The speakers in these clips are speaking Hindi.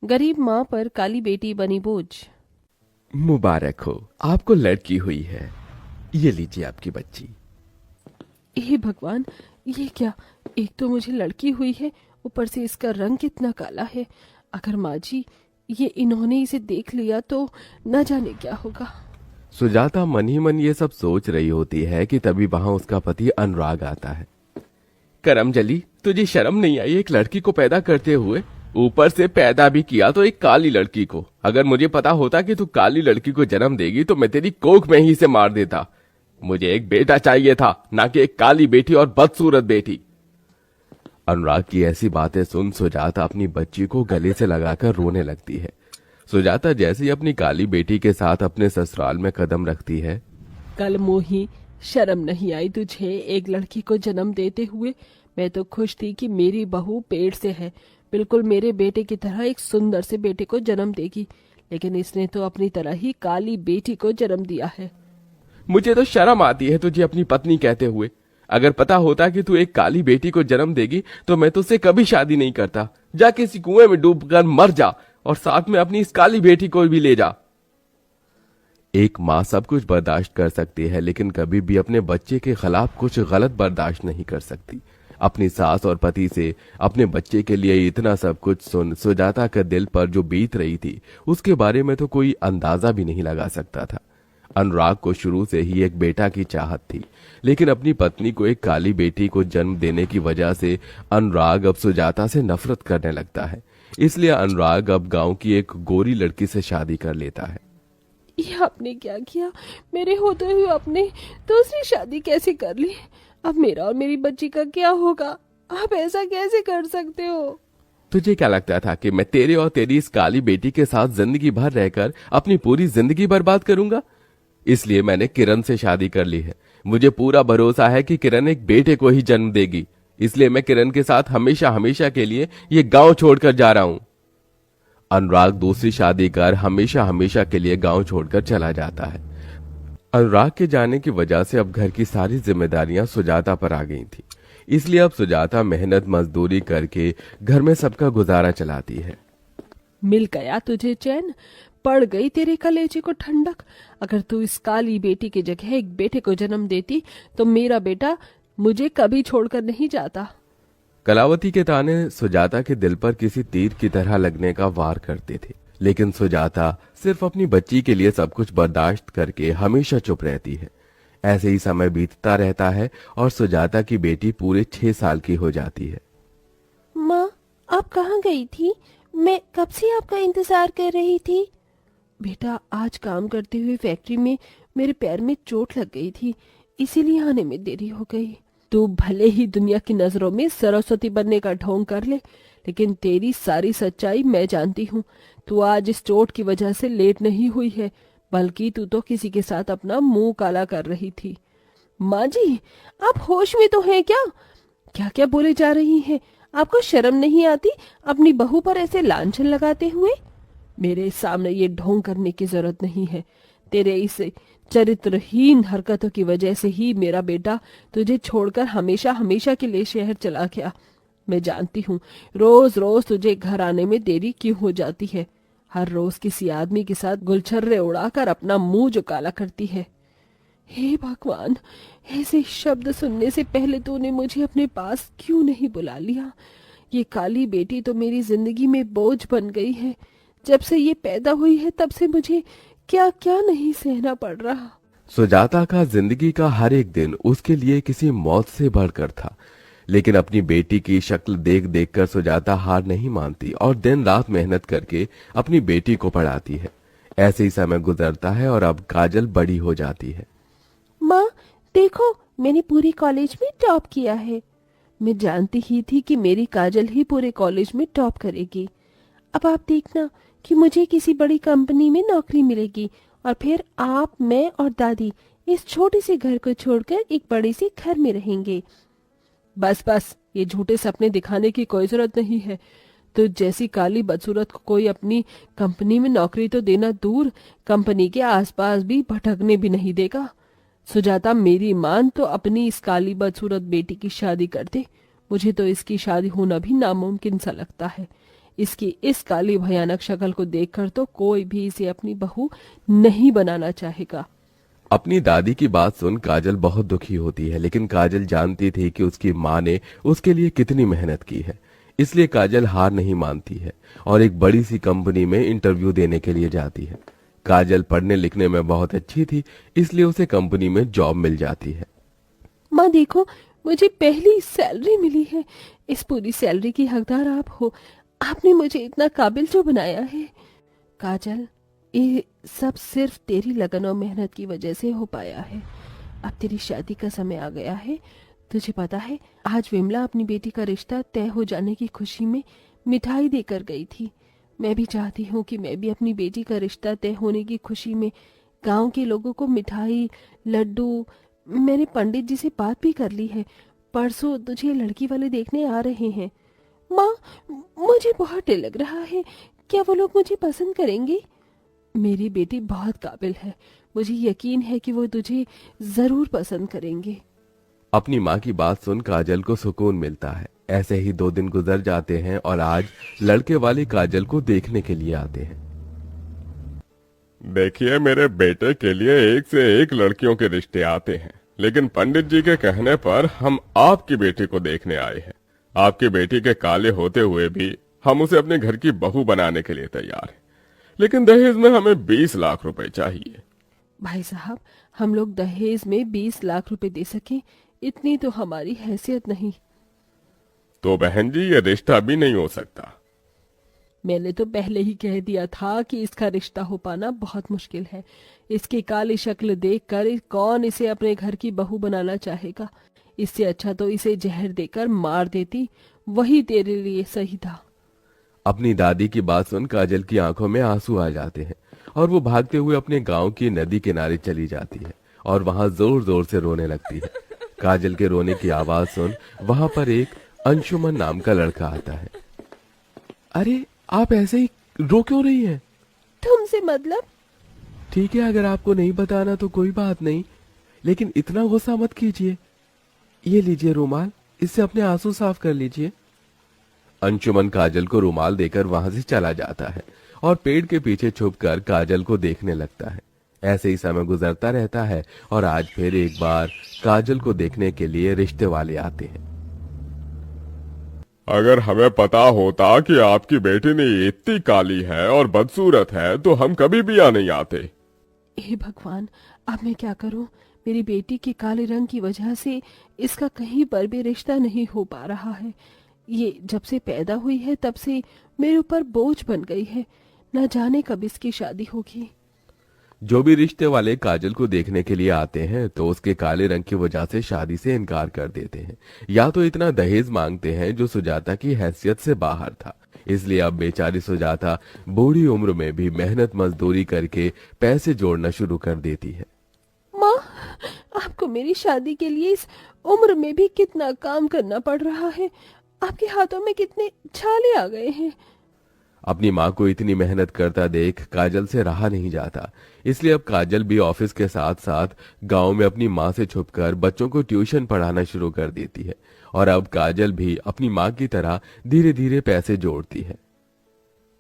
गरीब माँ पर काली बेटी बनी बोझ। मुबारक हो, आपको लड़की हुई है। ये लीजिए आपकी बच्ची। हे भगवान, ये क्या? एक तो मुझे लड़की हुई है, ऊपर से इसका रंग कितना काला है। अगर माँ जी ये इन्होंने इसे देख लिया तो न जाने क्या होगा। सुजाता मन ही मन ये सब सोच रही होती है कि तभी वहां उसका पति अनुराग आता है। करमजली, तुझे शर्म नहीं आई एक लड़की को पैदा करते हुए? ऊपर से पैदा भी किया तो एक काली लड़की को। अगर मुझे पता होता कि तू काली लड़की को जन्म देगी तो मैं तेरी कोख में ही से मार देता। मुझे एक बेटा चाहिए था, ना कि एक काली बेटी और बदसूरत बेटी। अनुराग की ऐसी बातें सुन सुजाता अपनी बच्ची को गले से लगाकर रोने लगती है। सुजाता जैसे ही अपनी काली बेटी के साथ अपने ससुराल में कदम रखती है। कल मोही, शर्म नहीं आई तुझे एक लड़की को जन्म देते हुए? मैं तो खुश थी कि मेरी बहू पेट से है, बिल्कुल मेरे बेटे की तरह एक सुंदर से बेटे को जन्म देगी, लेकिन इसने तो अपनी तरह ही काली बेटी को जन्म दिया है। मुझे तो शर्म आती है तुझे अपनी पत्नी कहते हुए। अगर पता होता कि तू एक काली बेटी को जन्म देगी तो मैं तुझसे कभी शादी नहीं करता। जा किसी कुएं में डूबकर मर जा और साथ में अपनी इस काली बेटी को भी ले जा। एक माँ सब कुछ बर्दाश्त कर सकती है, लेकिन कभी भी अपने बच्चे के खिलाफ कुछ गलत बर्दाश्त नहीं कर सकती। अपनी सास और पति से अपने बच्चे के लिए इतना सब कुछ सुन सुजाता के दिल पर जो बीत रही थी उसके बारे में तो कोई अंदाजा भी नहीं लगा सकता था। अनुराग को शुरू से ही एक बेटा की चाहत थी, लेकिन अपनी पत्नी को एक काली बेटी को जन्म देने की वजह से अनुराग अब सुजाता से नफरत करने लगता है। इसलिए अनुराग अब गांव की एक गोरी लड़की से शादी कर लेता है। ये आपने क्या किया? मेरे होते हुए आपने दूसरी शादी कैसे कर ली? अब मेरा और मेरी बच्ची का क्या होगा? आप ऐसा कैसे कर सकते हो? तुझे क्या लगता था कि मैं तेरे और तेरी इस काली बेटी के साथ जिंदगी भर रहकर अपनी पूरी जिंदगी बर्बाद करूंगा? इसलिए मैंने किरण से शादी कर ली है। मुझे पूरा भरोसा है कि किरण एक बेटे को ही जन्म देगी, इसलिए मैं किरण के साथ हमेशा हमेशा के लिए ये गांव छोड़कर जा रहा हूं। अनुराग दूसरी शादी कर हमेशा हमेशा के लिए गांव छोड़कर चला जाता है। अनुराग के जाने की वजह से अब घर की सारी जिम्मेदारियां सुजाता पर आ गई थी, इसलिए अब सुजाता मेहनत मजदूरी करके घर में सबका गुजारा चलाती है। मिल गया तुझे चैन, पड़ गई तेरे कलेजे को ठंडक। अगर तू इस काली बेटी की जगह एक बेटे को जन्म देती तो मेरा बेटा मुझे कभी छोड़कर नहीं जाता। कलावती के ताने सुजाता के दिल पर किसी तीर की तरह लगने का वार करते थे, लेकिन सुजाता सिर्फ अपनी बच्ची के लिए सब कुछ बर्दाश्त करके हमेशा चुप रहती है। ऐसे ही समय बीतता रहता है और सुजाता की बेटी पूरे 6 साल की हो जाती है। माँ, आप कहाँ गई थी? मैं कब से आपका इंतजार कर रही थी। बेटा, आज काम करते हुए फैक्ट्री में मेरे पैर में चोट लग गई थी, इसीलिए आने में देरी हो गई। तू भले ही दुनिया की नजरों में सरस्वती बनने का ढोंग कर ले, लेकिन तेरी सारी सच्चाई मैं जानती हूँ। तू आज इस चोट की वजह से लेट नहीं हुई है, बल्कि तू तो किसी के साथ अपना मुंह काला कर रही थी। माँ जी, आप होश में तो हैं क्या? क्या क्या बोले जा रही हैं? आपको शर्म नहीं आती अपनी बहू पर ऐसे लांछन लगाते हुए? मेरे सामने ये ढोंग करने की जरूरत नहीं है। तेरे इस चरित्रहीन हरकतों की वजह से ही मेरा बेटा तुझे छोड़कर हमेशा हमेशा के लिए शहर चला गया। मैं जानती हूँ रोज रोज तुझे घर आने में देरी क्यों हो जाती है। हर रोज किसी आदमी के साथ गुलछर्रे उड़ाकर अपना मुंह जो काला करती है। हे भगवान, ऐसे शब्द सुनने से पहले तूने मुझे अपने पास क्यों नहीं बुला लिया? ये काली बेटी तो मेरी जिंदगी में बोझ बन गई है। जब से ये पैदा हुई है तब से मुझे क्या क्या नहीं सहना पड़ रहा। सुजाता का जिंदगी का हर एक दिन उसके लिए किसी मौत से बढ़कर था, लेकिन अपनी बेटी की शक्ल देख देख कर सुजाता हार नहीं मानती और दिन रात मेहनत करके अपनी बेटी को पढ़ाती है। ऐसे ही समय गुजरता है और अब काजल बड़ी हो जाती है। माँ, देखो, मैंने पूरे कॉलेज में टॉप किया है। मैं जानती ही थी कि मेरी काजल ही पूरे कॉलेज में टॉप करेगी। अब आप देखना कि मुझे किसी बड़ी कंपनी में नौकरी मिलेगी और फिर आप, मैं और दादी इस छोटे से घर को छोड़कर एक बड़े से घर में रहेंगे। बस बस, ये झूठे सपने दिखाने की कोई जरूरत नहीं है। तो जैसी काली बदसूरत को कोई अपनी कंपनी में नौकरी तो देना दूर, कंपनी के आसपास भी भटकने भी नहीं देगा। सुजाता, मेरी मान तो अपनी इस काली बदसूरत बेटी की शादी कर दे। मुझे तो इसकी शादी होना भी नामुमकिन सा लगता है। इसकी इस काली भयानक शक्ल को देखकर तो कोई भी इसे अपनी बहू नहीं बनाना चाहेगा। अपनी दादी की बात सुन काजल बहुत दुखी होती है, लेकिन काजल जानती थी कि उसकी माँ ने उसके लिए कितनी मेहनत की है। इसलिए काजल हार नहीं मानती है और एक बड़ी सी कंपनी में इंटरव्यू देने के लिए जाती है। काजल पढ़ने लिखने में बहुत अच्छी थी, इसलिए उसे कंपनी में जॉब मिल जाती है। माँ देखो, मुझे पहली सैलरी मिली है। इस पूरी सैलरी की हकदार आप हो। आपने मुझे इतना काबिल जो बनाया है। काजल, ये सब सिर्फ तेरी लगन और मेहनत की वजह से हो पाया है। अब तेरी शादी का समय आ गया है। तुझे पता है, आज विमला अपनी बेटी का रिश्ता तय हो जाने की खुशी में मिठाई देकर गई थी। मैं भी चाहती हूँ कि मैं भी अपनी बेटी का रिश्ता तय होने की खुशी में गांव के लोगों को मिठाई, लड्डू। मैंने पंडित जी से बात भी कर ली है। परसों तुझे लड़की वाले देखने आ रहे हैं। माँ, मुझे बहुत डर लग रहा है। क्या वो लोग मुझे पसंद करेंगे? मेरी बेटी बहुत काबिल है। मुझे यकीन है कि वो तुझे जरूर पसंद करेंगे। अपनी माँ की बात सुन काजल को सुकून मिलता है। ऐसे ही 2 दिन गुजर जाते हैं और आज लड़के वाले काजल को देखने के लिए आते हैं। देखिए, मेरे बेटे के लिए एक से एक लड़कियों के रिश्ते आते हैं, लेकिन पंडित जी के कहने पर हम आपकी बेटी को देखने आए हैं। आपकी बेटी के काले होते हुए भी हम उसे अपने घर की बहू बनाने के लिए तैयार हैं, लेकिन दहेज में हमें 20 लाख रुपए चाहिए। भाई साहब, हम लोग दहेज में 20 लाख रुपए दे सके, इतनी तो हमारी हैसियत नहीं। तो बहन जी, ये रिश्ता भी नहीं हो सकता। मैंने तो पहले ही कह दिया था कि इसका रिश्ता हो पाना बहुत मुश्किल है। इसकी काली शक्ल देखकर कौन इसे अपने घर की बहू बनाना चाहेगा। इससे अच्छा तो इसे जहर देकर मार देती, वही तेरे लिए सही था। अपनी दादी की बात सुन काजल की आंखों में आंसू आ जाते हैं और वो भागते हुए अपने गांव की नदी किनारे चली जाती है और वहां जोर जोर से रोने लगती है। काजल के रोने की आवाज सुन वहां पर एक अंशुमन नाम का लड़का आता है। अरे, आप ऐसे ही रो क्यों रही हैं? तुमसे मतलब? ठीक है, अगर आपको नहीं बताना तो कोई बात नहीं, लेकिन इतना गुस्सा मत कीजिए। ये लीजिए रुमाल, इससे अपने आंसू साफ कर लीजिए। अंशुमन काजल को रुमाल देकर वहां से चला जाता है और पेड़ के पीछे छुपकर काजल को देखने लगता है। ऐसे ही समय गुजरता रहता है और आज फिर एक बार काजल को देखने के लिए रिश्ते वाले आते हैं। अगर हमें पता होता कि आपकी बेटी ने इतनी काली है और बदसूरत है तो हम कभी भी यहाँ नहीं आते। हे भगवान, अब मैं क्या करूं? मेरी बेटी के काले रंग की वजह से इसका कहीं पर भी रिश्ता नहीं हो पा रहा है। ये जब से पैदा हुई है तब से मेरे ऊपर बोझ बन गई है। न जाने कब इसकी शादी होगी। जो भी रिश्ते वाले काजल को देखने के लिए आते हैं तो उसके काले रंग की वजह से शादी से इनकार कर देते हैं, या तो इतना दहेज मांगते हैं जो सुजाता की हैसियत से बाहर था। इसलिए अब बेचारी सुजाता बूढ़ी उम्र में भी मेहनत मजदूरी करके पैसे जोड़ना शुरू कर देती है। माँ, आपको मेरी शादी के लिए इस उम्र में भी कितना काम करना पड़ रहा है। आपके हाथों में कितने छाले आ गए हैं। अपनी माँ को इतनी मेहनत करता देख काजल से रहा नहीं जाता, इसलिए अब काजल भी ऑफिस के साथ साथ गांव में अपनी माँ से छुपकर बच्चों को ट्यूशन पढ़ाना शुरू कर देती है। और अब काजल भी अपनी माँ की तरह धीरे धीरे पैसे जोड़ती है।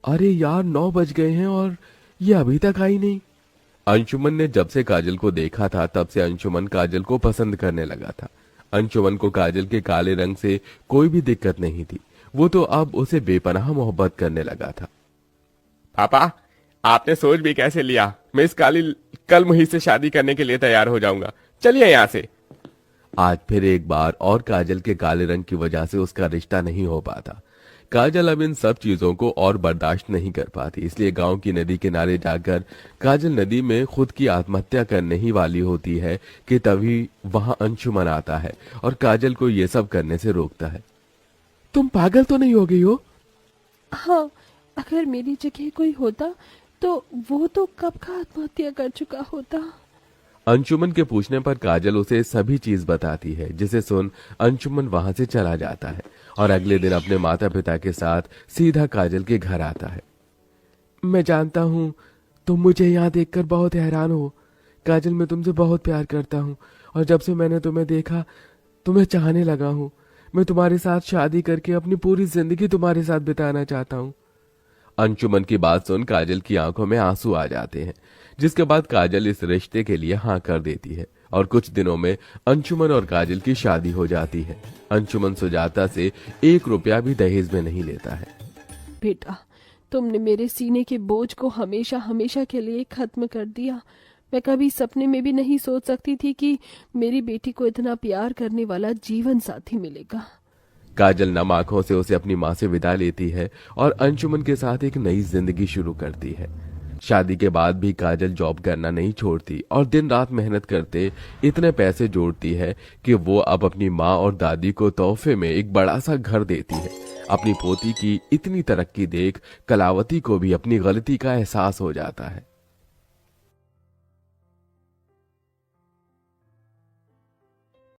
अरे यार, 9 बज गए हैं और ये अभी तक आई नहीं। अंशुमन ने जब से काजल को देखा था तब से अंशुमन काजल को पसंद करने लगा था। अंशुमन को काजल के काले रंग से कोई भी दिक्कत नहीं थी, वो तो अब उसे बेपनाह मोहब्बत करने लगा था। पापा, आपने सोच भी कैसे लिया? मैं इस काली कल मुही से शादी करने के लिए तैयार हो जाऊंगा। चलिए यहाँ से। आज फिर एक बार और काजल के काले रंग की वजह से उसका रिश्ता नहीं हो पाता। काजल अब इन सब चीजों को और बर्दाश्त नहीं कर पाती, इसलिए गांव की नदी किनारे जाकर काजल नदी में खुद की आत्महत्या करने ही वाली होती है कि तभी वहां अंशुमन आता है और काजल को ये सब करने से रोकता है। तुम पागल तो नहीं हो गई हो? हाँ, अगर मेरी जगह कोई होता तो वो तो कब का आत्महत्या कर चुका होता। अंशुमन के पूछने पर काजल उसे सभी चीज बताती है, जिसे सुन अंशुमन वहां से चला जाता है और अगले दिन अपने माता पिता के साथ सीधा काजल के घर आता है। मैं जानता हूँ तुम मुझे यहाँ देखकर बहुत हैरान हो। काजल, मैं तुमसे बहुत प्यार करता हूँ और जब से मैंने तुम्हें देखा तुम्हें चाहने लगा हूँ। मैं तुम्हारे साथ शादी करके अपनी पूरी जिंदगी तुम्हारे साथ बिताना चाहता हूँ। अंशुमन की बात सुन काजल की आंखों में आंसू आ जाते हैं, जिसके बाद काजल इस रिश्ते के लिए हाँ कर देती है और कुछ दिनों में अंशुमन और काजल की शादी हो जाती है। अंशुमन सुजाता से 1 रुपया भी दहेज में नहीं लेता है। बेटा, तुमने मेरे सीने के बोझ को हमेशा हमेशा के लिए खत्म कर दिया। मैं कभी सपने में भी नहीं सोच सकती थी कि मेरी बेटी को इतना प्यार करने वाला जीवन साथी मिलेगा। काजल नम आंखों से उसे अपनी माँ से विदा लेती है और अंशुमन के साथ एक नई जिंदगी शुरू करती है। शादी के बाद भी काजल जॉब करना नहीं छोड़ती और दिन रात मेहनत करते इतने पैसे जोड़ती है कि वो अब अपनी माँ और दादी को तोहफे में एक बड़ा सा घर देती है। अपनी पोती की इतनी तरक्की देख कलावती को भी अपनी गलती का एहसास हो जाता है।